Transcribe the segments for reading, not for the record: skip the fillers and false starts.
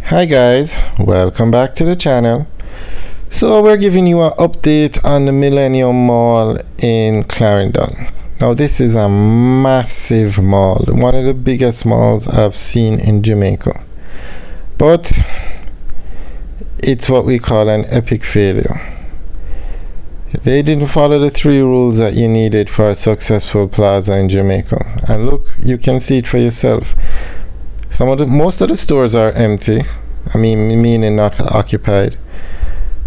Hi guys, welcome back to the channel. So we're giving you an update on the Millenium Mall in Clarendon. Now this is a massive mall, one of the biggest malls I've seen in Jamaica. But it's what we call an epic failure. They didn't follow the 3 rules that you needed for a successful plaza in Jamaica. And look, you can see it for yourself. Most of the stores are empty. Meaning not occupied.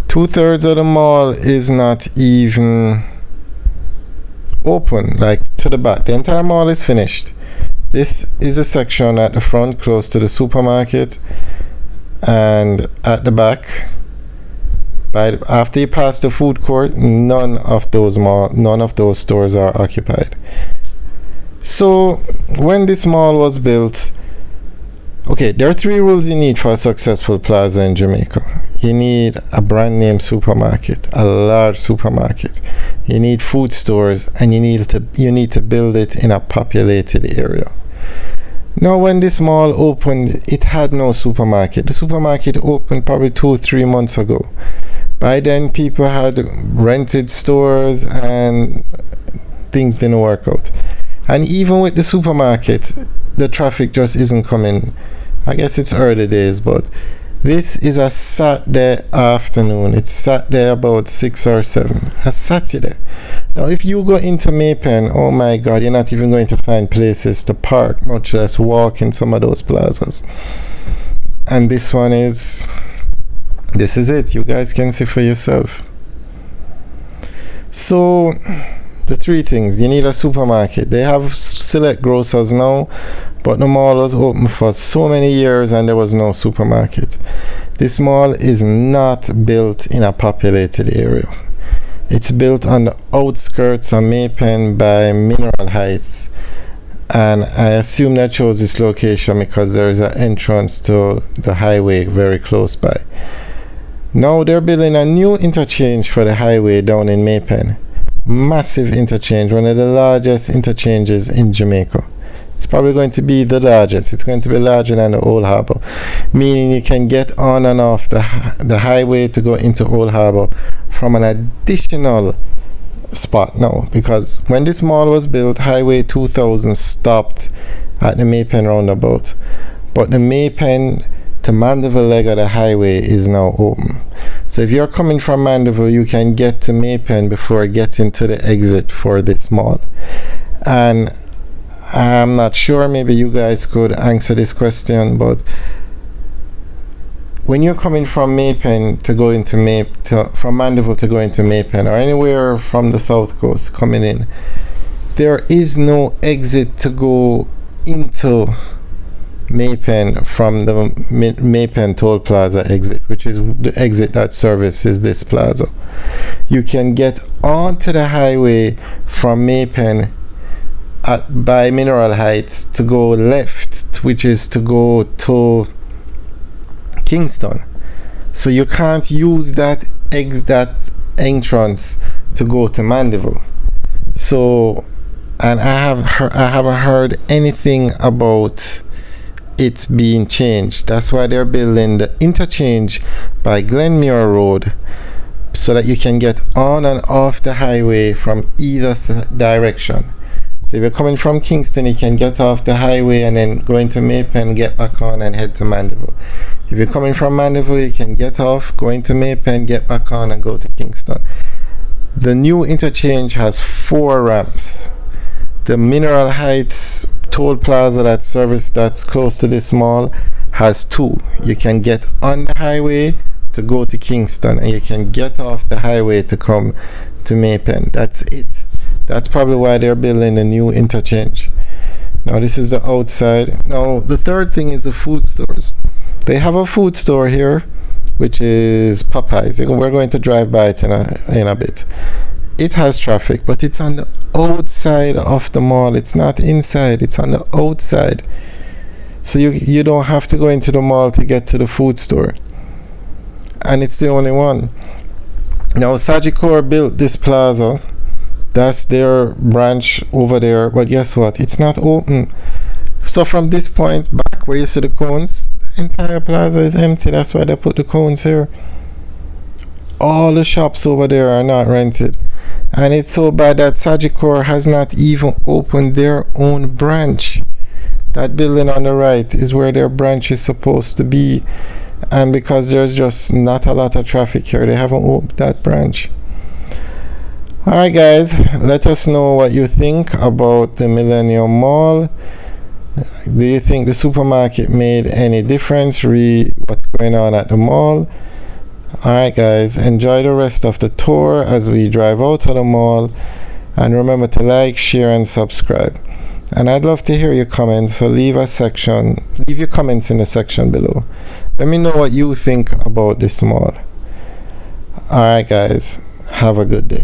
2/3 of the mall is not even open, like to the back. The entire mall is finished. This is a section at the front close to the supermarket, and at the back, after you pass the food court, none of those stores are occupied. So when this mall was built, okay, there are 3 rules you need for a successful plaza in Jamaica. You need a brand name supermarket, a large supermarket. You need food stores, and you need to build it in a populated area. Now, when this mall opened, it had no supermarket. The supermarket opened probably 2-3 months ago. By then, people had rented stores, and things didn't work out. And even with the supermarket, the traffic just isn't coming. I guess it's early days, but this is a Saturday afternoon. It's Saturday about 6 or 7. A Saturday. Now, if you go into Maypen, oh my God, you're not even going to find places to park, much less walk in some of those plazas. And this is it. You guys can see for yourself. So, the 3 things. You need a supermarket. They have select grocers now, but the mall was open for so many years and there was no supermarket. This mall is not built in a populated area. It's built on the outskirts of Maypen by Mineral Heights, and I assume that chose this location because there is an entrance to the highway very close by. Now they're building a new interchange for the highway down in Maypen. Massive interchange, one of the largest interchanges in Jamaica. It's probably going to be the largest. It's going to be larger than the Old Harbour, meaning you can get on and off the highway to go into Old Harbour from an additional spot now, because when this mall was built, Highway 2000 stopped at the Maypen roundabout, but the Maypen to Mandeville leg of the highway is now open. So if you're coming from Mandeville, you can get to Maypen before getting to the exit for this mall. And I'm not sure, maybe you guys could answer this question, but when you're coming from Maypen to go into from Mandeville to go into Maypen, or anywhere from the south coast coming in, there is no exit to go into Maypen from the Maypen Toll Plaza exit, which is the exit that services this plaza. You can get onto the highway from Maypen by Mineral Heights to go left, which is to go to Kingston. So you can't use that entrance to go to Mandeville. So, and I haven't heard anything about it being changed. That's why they're building the interchange by Glenmuir Road, so that you can get on and off the highway from either direction. So if you're coming from Kingston, you can get off the highway and then go into Maypen, get back on and head to Mandeville. If you're coming from Mandeville, you can get off, go into Maypen, get back on and go to Kingston. The new interchange has 4 ramps. The Mineral Heights Toll Plaza that's close to this mall has 2. You can get on the highway to go to Kingston, and you can get off the highway to come to Maypen. That's it. That's probably why they're building a new interchange. Now this is the outside. Now the 3rd thing is the food stores. They have a food store here, which is Popeyes. We're going to drive by it in a bit. It has traffic, but it's on the outside of the mall. It's not inside, it's on the outside. So you don't have to go into the mall to get to the food store. And it's the only one. Now Sagicor built this plaza. That's their branch over there. But guess what? It's not open. So from this point back where you see the cones, entire plaza is empty. That's why they put the cones here. All the shops over there are not rented. And it's so bad that Sagicor has not even opened their own branch. That building on the right is where their branch is supposed to be. And because there's just not a lot of traffic here, they haven't opened that branch. Alright guys, let us know what you think about the Millenium Mall. Do you think the supermarket made any difference? Read what's going on at the mall. Alright guys, enjoy the rest of the tour as we drive out of the mall, and remember to like, share and subscribe. And I'd love to hear your comments, so leave your comments in the section below. Let me know what you think about this mall. Alright guys, have a good day.